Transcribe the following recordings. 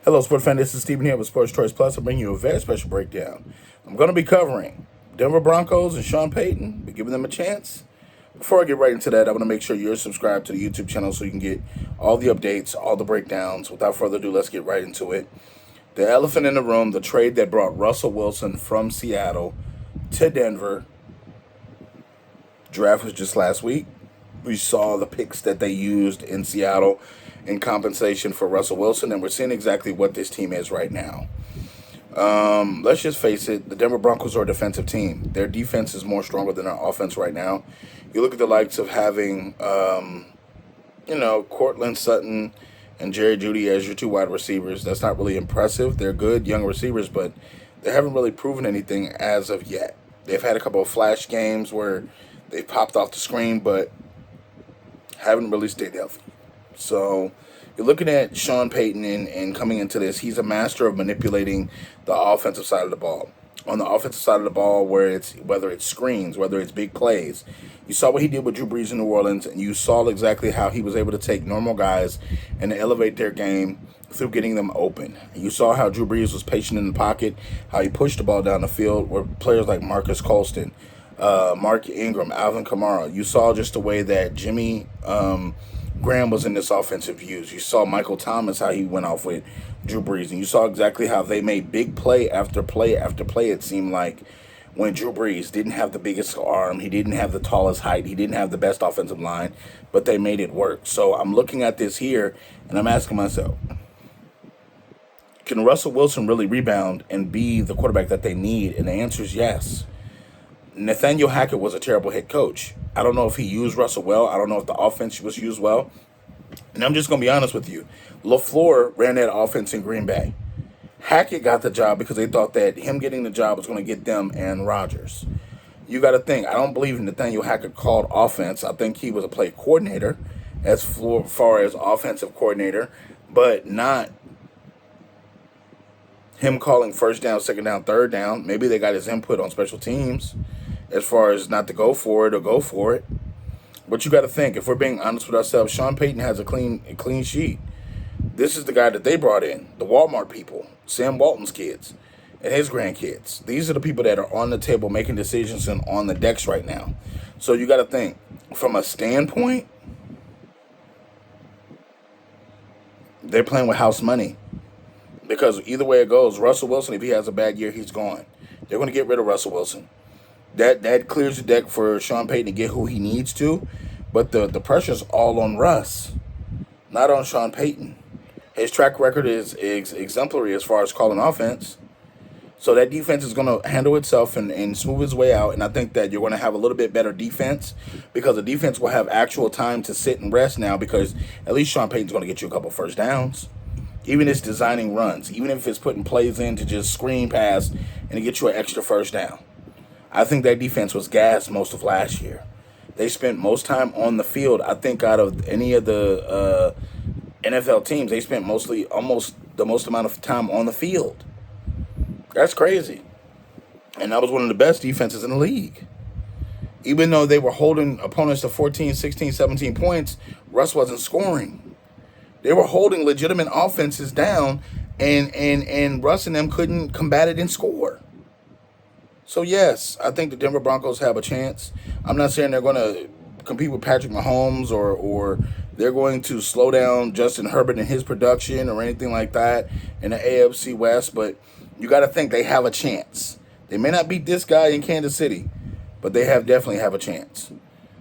Hello, sports fan. This is Steven here with Sports Choice Plus. I'm bringing you a very special breakdown. I'm going to be covering Denver Broncos and Sean Payton, but giving them a chance. Before I get right into that, I want to make sure you're subscribed to the YouTube channel so you can get all the updates, all the breakdowns. Without further ado, let's get right into it. The elephant in the room, the trade that brought Russell Wilson from Seattle to Denver. Draft was just last week. We saw the picks that they used in Seattle in compensation for Russell Wilson, and we're seeing exactly what this team is right now. Let's just face it, the Denver Broncos are a defensive team. Their defense is more stronger than their offense right now. You look at the likes of having, Cortland Sutton and Jerry Jeudy as your two wide receivers. That's not really impressive. They're good young receivers, but they haven't really proven anything as of yet. They've had a couple of flash games where they popped off the screen, but haven't really stayed healthy. So you're looking at Sean Payton and coming into this, he's a master of manipulating the offensive side of the ball. On the offensive side of the ball, whether it's screens, whether it's big plays, you saw what he did with Drew Brees in New Orleans, and you saw exactly how he was able to take normal guys and elevate their game through getting them open. You saw how Drew Brees was patient in the pocket, how he pushed the ball down the field with players like Marcus Colston, Mark Ingram, Alvin Kamara. You saw just the way that Jimmy Graham was in this offensive use. You saw Michael Thomas, how he went off with Drew Brees. And you saw exactly how they made big play after play after play, it seemed like, when Drew Brees didn't have the biggest arm, he didn't have the tallest height, he didn't have the best offensive line, but they made it work. So I'm looking at this here, and I'm asking myself, can Russell Wilson really rebound and be the quarterback that they need? And the answer is yes. Nathaniel Hackett was a terrible head coach. I don't know if he used Russell well. I don't know if the offense was used well. And I'm just going to be honest with you. LaFleur ran that offense in Green Bay. Hackett got the job because they thought that him getting the job was going to get them Aaron Rodgers. You got to think, I don't believe Nathaniel Hackett called offense. I think he was a play coordinator as far as offensive coordinator, but not him calling first down, second down, third down. Maybe they got his input on special teams as far as not to go for it or go for it. But you got to think, if we're being honest with ourselves, Sean Payton has a clean sheet. This is the guy that they brought in, the Walmart people, Sam Walton's kids and his grandkids. These are the people that are on the table making decisions and on the decks right now. So you got to think, from a standpoint, they're playing with house money. Because either way it goes, Russell Wilson, if he has a bad year, he's gone. They're going to get rid of Russell Wilson. That clears the deck for Sean Payton to get who he needs to. But the pressure's all on Russ, not on Sean Payton. His track record is exemplary as far as calling offense. So that defense is going to handle itself and smooth its way out. And I think that you're going to have a little bit better defense because the defense will have actual time to sit and rest now, because at least Sean Payton's going to get you a couple first downs. Even if it's designing runs, even if it's putting plays in to just screen pass and to get you an extra first down. I think that defense was gassed most of last year. They spent most time on the field. I think out of any of the NFL teams, they spent almost the most amount of time on the field. That's crazy. And that was one of the best defenses in the league. Even though they were holding opponents to 14, 16, 17 points, Russ wasn't scoring. They were holding legitimate offenses down, and Russ and them couldn't combat it and score. So, yes, I think the Denver Broncos have a chance. I'm not saying they're going to compete with Patrick Mahomes or they're going to slow down Justin Herbert and his production or anything like that in the AFC West, but you got to think they have a chance. They may not beat this guy in Kansas City, but they definitely have a chance.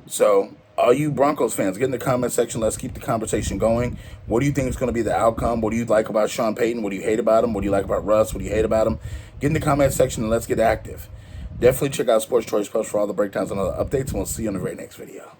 So, all you Broncos fans, get in the comment section. Let's keep the conversation going. What do you think is going to be the outcome? What do you like about Sean Payton? What do you hate about him? What do you like about Russ? What do you hate about him? Get in the comment section and let's get active. Definitely check out Sports Choice Plus for all the breakdowns and other updates, and we'll see you in the very next video.